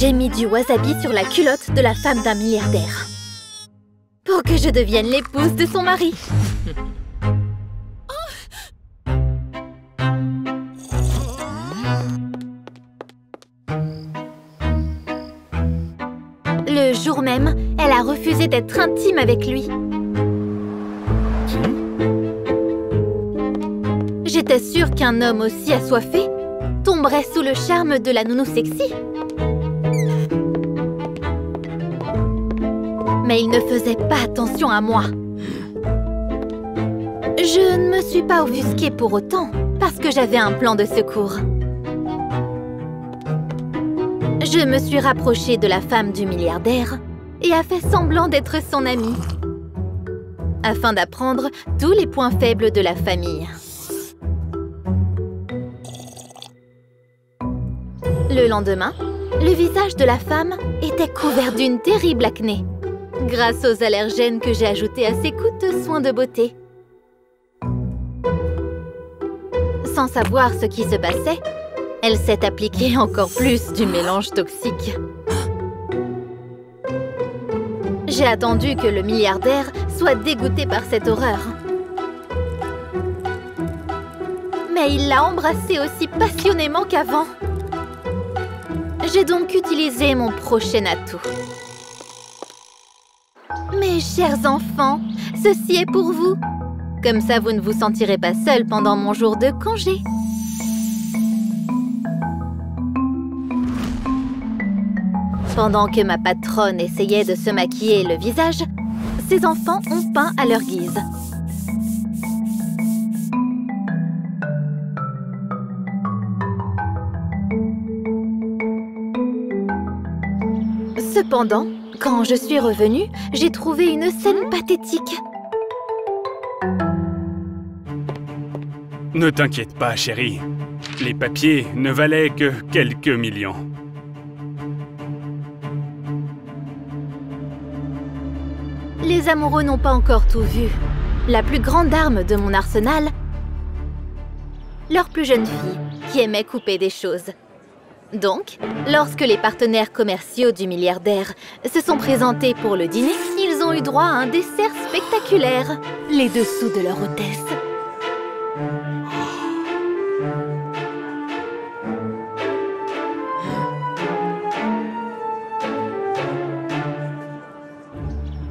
J'ai mis du wasabi sur la culotte de la femme d'un milliardaire. Pour que je devienne l'épouse de son mari. Le jour même, elle a refusé d'être intime avec lui. J'étais sûre qu'un homme aussi assoiffé tomberait sous le charme de la nounou sexy. Mais il ne faisait pas attention à moi. Je ne me suis pas offusquée pour autant, parce que j'avais un plan de secours. Je me suis rapprochée de la femme du milliardaire et a fait semblant d'être son amie, afin d'apprendre tous les points faibles de la famille. Le lendemain, le visage de la femme était couvert d'une terrible acné, grâce aux allergènes que j'ai ajoutés à ses coûteux soins de beauté. Sans savoir ce qui se passait, elle s'est appliquée encore plus du mélange toxique. J'ai attendu que le milliardaire soit dégoûté par cette horreur. Mais il l'a embrassée aussi passionnément qu'avant. J'ai donc utilisé mon prochain atout. Mes chers enfants, ceci est pour vous. Comme ça, vous ne vous sentirez pas seul pendant mon jour de congé. Pendant que ma patronne essayait de se maquiller le visage, ses enfants ont peint à leur guise. Cependant, quand je suis revenue, j'ai trouvé une scène pathétique. Ne t'inquiète pas, chérie. Les papiers ne valaient que quelques millions. Les amoureux n'ont pas encore tout vu. La plus grande arme de mon arsenal, leur plus jeune fille, qui aimait couper des choses. Donc, lorsque les partenaires commerciaux du milliardaire se sont présentés pour le dîner, ils ont eu droit à un dessert spectaculaire, les dessous de leur hôtesse.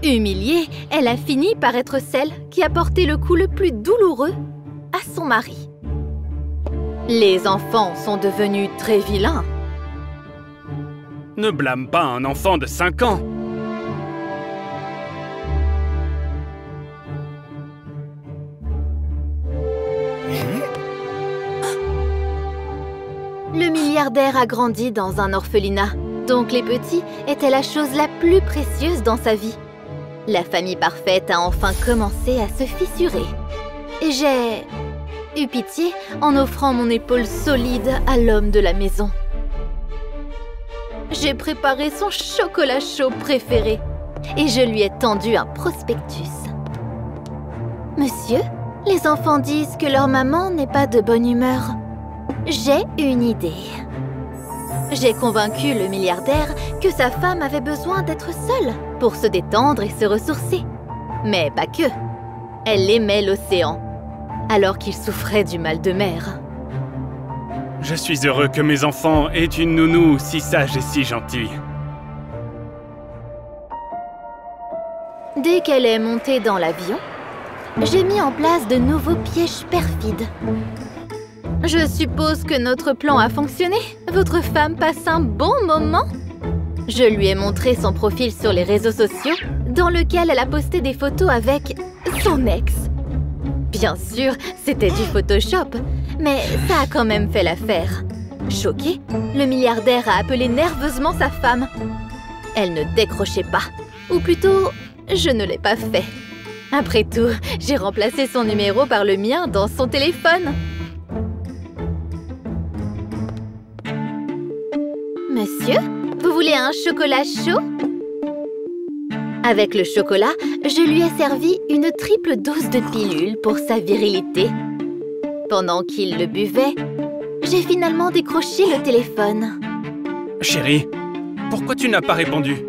Humiliée, elle a fini par être celle qui a porté le coup le plus douloureux à son mari. Les enfants sont devenus très vilains. Ne blâme pas un enfant de 5 ans. Le milliardaire a grandi dans un orphelinat, donc les petits étaient la chose la plus précieuse dans sa vie. La famille parfaite a enfin commencé à se fissurer. Et j'ai eu pitié en offrant mon épaule solide à l'homme de la maison. J'ai préparé son chocolat chaud préféré et je lui ai tendu un prospectus. Monsieur, les enfants disent que leur maman n'est pas de bonne humeur. J'ai une idée. J'ai convaincu le milliardaire que sa femme avait besoin d'être seule pour se détendre et se ressourcer. Mais pas que. Elle aimait l'océan, alors qu'il souffrait du mal de mer. Je suis heureux que mes enfants aient une nounou si sage et si gentille. Dès qu'elle est montée dans l'avion, j'ai mis en place de nouveaux pièges perfides. Je suppose que notre plan a fonctionné. Votre femme passe un bon moment. Je lui ai montré son profil sur les réseaux sociaux, dans lequel elle a posté des photos avec son ex. Bien sûr, c'était du Photoshop, mais ça a quand même fait l'affaire. Choqué, le milliardaire a appelé nerveusement sa femme. Elle ne décrochait pas. Ou plutôt, je ne l'ai pas fait. Après tout, j'ai remplacé son numéro par le mien dans son téléphone. Monsieur, vous voulez un chocolat chaud? Avec le chocolat, je lui ai servi une triple dose de pilule pour sa virilité. Pendant qu'il le buvait, j'ai finalement décroché le téléphone. Chérie, Pourquoi tu n'as pas répondu?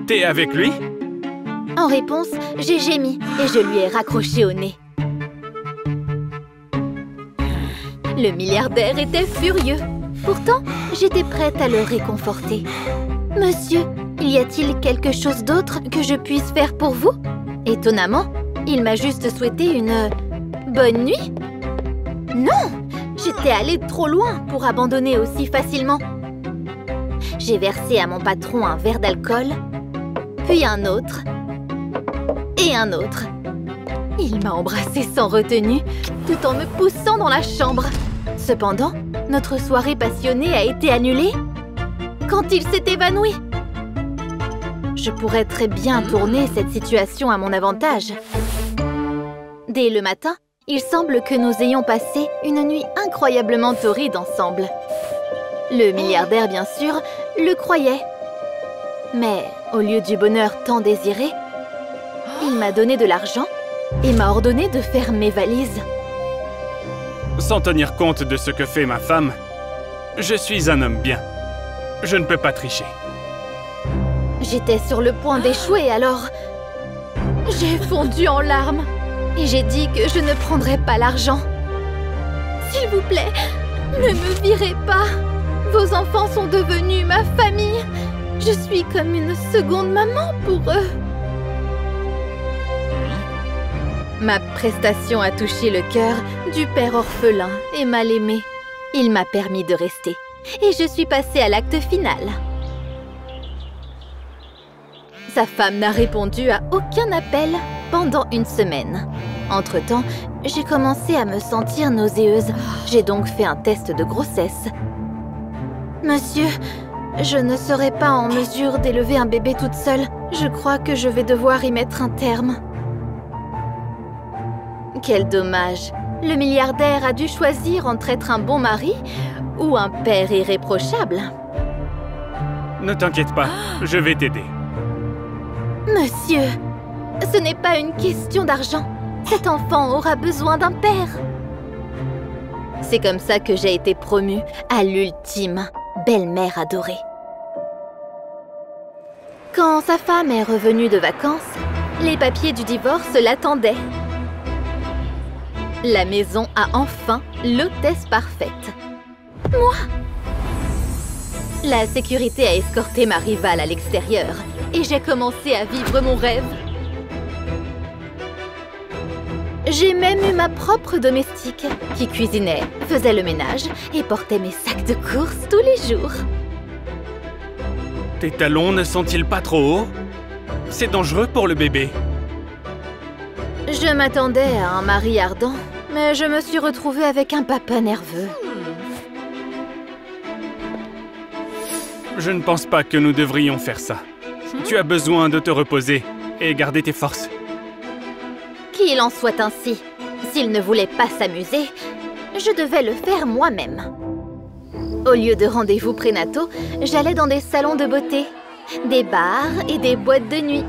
T'es avec lui? En réponse, j'ai gémi et je lui ai raccroché au nez. Le milliardaire était furieux. Pourtant, j'étais prête à le réconforter. « Monsieur, y a-t-il quelque chose d'autre que je puisse faire pour vous ?» Étonnamment, il m'a juste souhaité une bonne nuit. Non, j'étais allée trop loin pour abandonner aussi facilement. J'ai versé à mon patron un verre d'alcool, puis un autre, et un autre. Il m'a embrassée sans retenue, tout en me poussant dans la chambre. Cependant, notre soirée passionnée a été annulée quand il s'est évanoui. Je pourrais très bien tourner cette situation à mon avantage. Dès le matin, il semble que nous ayons passé une nuit incroyablement torride ensemble. Le milliardaire, bien sûr, le croyait. Mais au lieu du bonheur tant désiré, il m'a donné de l'argent et m'a ordonné de faire mes valises. Sans tenir compte de ce que fait ma femme, je suis un homme bien. Je ne peux pas tricher. J'étais sur le point d'échouer alors. J'ai fondu en larmes et j'ai dit que je ne prendrais pas l'argent. S'il vous plaît, ne me virez pas. Vos enfants sont devenus ma famille. Je suis comme une seconde maman pour eux. Ma prestation a touché le cœur du père orphelin et mal aimé. Il m'a permis de rester. Et je suis passée à l'acte final. Sa femme n'a répondu à aucun appel pendant une semaine. Entre-temps, j'ai commencé à me sentir nauséeuse. J'ai donc fait un test de grossesse. Monsieur, je ne serai pas en mesure d'élever un bébé toute seule. Je crois que je vais devoir y mettre un terme. Quel dommage! Le milliardaire a dû choisir entre être un bon mari ou un père irréprochable. Ne t'inquiète pas, je vais t'aider. Monsieur, ce n'est pas une question d'argent. Cet enfant aura besoin d'un père. C'est comme ça que j'ai été promue à l'ultime belle-mère adorée. Quand sa femme est revenue de vacances, les papiers du divorce l'attendaient. La maison a enfin l'hôtesse parfaite. Moi! La sécurité a escorté ma rivale à l'extérieur et j'ai commencé à vivre mon rêve. J'ai même eu ma propre domestique qui cuisinait, faisait le ménage et portait mes sacs de courses tous les jours. Tes talons ne sont-ils pas trop hauts? C'est dangereux pour le bébé. Je m'attendais à un mari ardent, mais je me suis retrouvée avec un papa nerveux. Je ne pense pas que nous devrions faire ça. Tu as besoin de te reposer et garder tes forces. Qu'il en soit ainsi. S'il ne voulait pas s'amuser, je devais le faire moi-même. Au lieu de rendez-vous prénataux, j'allais dans des salons de beauté, des bars et des boîtes de nuit.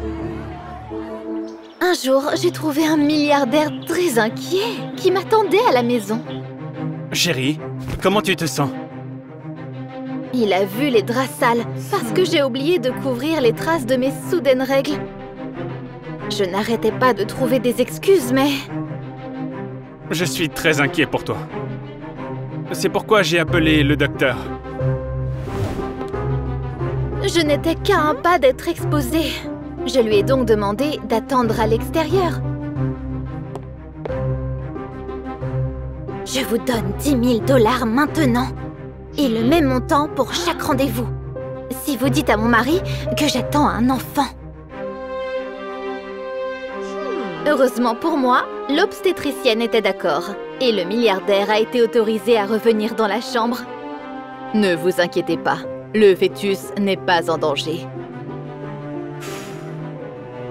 Un jour, j'ai trouvé un milliardaire très inquiet qui m'attendait à la maison. Chérie, comment tu te sens? Il a vu les draps sales parce que j'ai oublié de couvrir les traces de mes soudaines règles. Je n'arrêtais pas de trouver des excuses, mais... Je suis très inquiet pour toi. C'est pourquoi j'ai appelé le docteur. Je n'étais qu'à un pas d'être exposée. Je lui ai donc demandé d'attendre à l'extérieur. Je vous donne 10 000 $ maintenant. Et le même montant pour chaque rendez-vous. Si vous dites à mon mari que j'attends un enfant. Heureusement pour moi, l'obstétricienne était d'accord. Et le milliardaire a été autorisé à revenir dans la chambre. Ne vous inquiétez pas, le fœtus n'est pas en danger.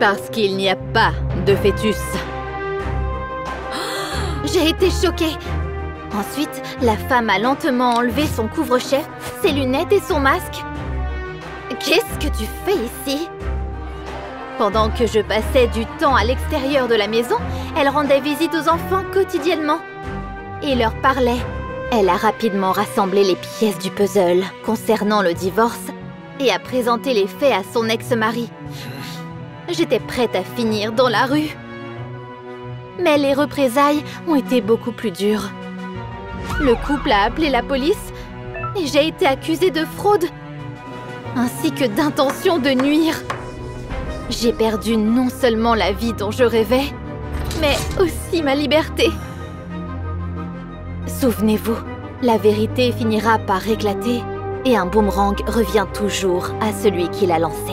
Parce qu'il n'y a pas de fœtus. J'ai été choquée. Ensuite, la femme a lentement enlevé son couvre-chef, ses lunettes et son masque. Qu'est-ce que tu fais ici? Pendant que je passais du temps à l'extérieur de la maison, elle rendait visite aux enfants quotidiennement. Et leur parlait. Elle a rapidement rassemblé les pièces du puzzle concernant le divorce et a présenté les faits à son ex-mari. J'étais prête à finir dans la rue. Mais les représailles ont été beaucoup plus dures. Le couple a appelé la police et j'ai été accusée de fraude, ainsi que d'intention de nuire. J'ai perdu non seulement la vie dont je rêvais, mais aussi ma liberté. Souvenez-vous, la vérité finira par éclater et un boomerang revient toujours à celui qui l'a lancé.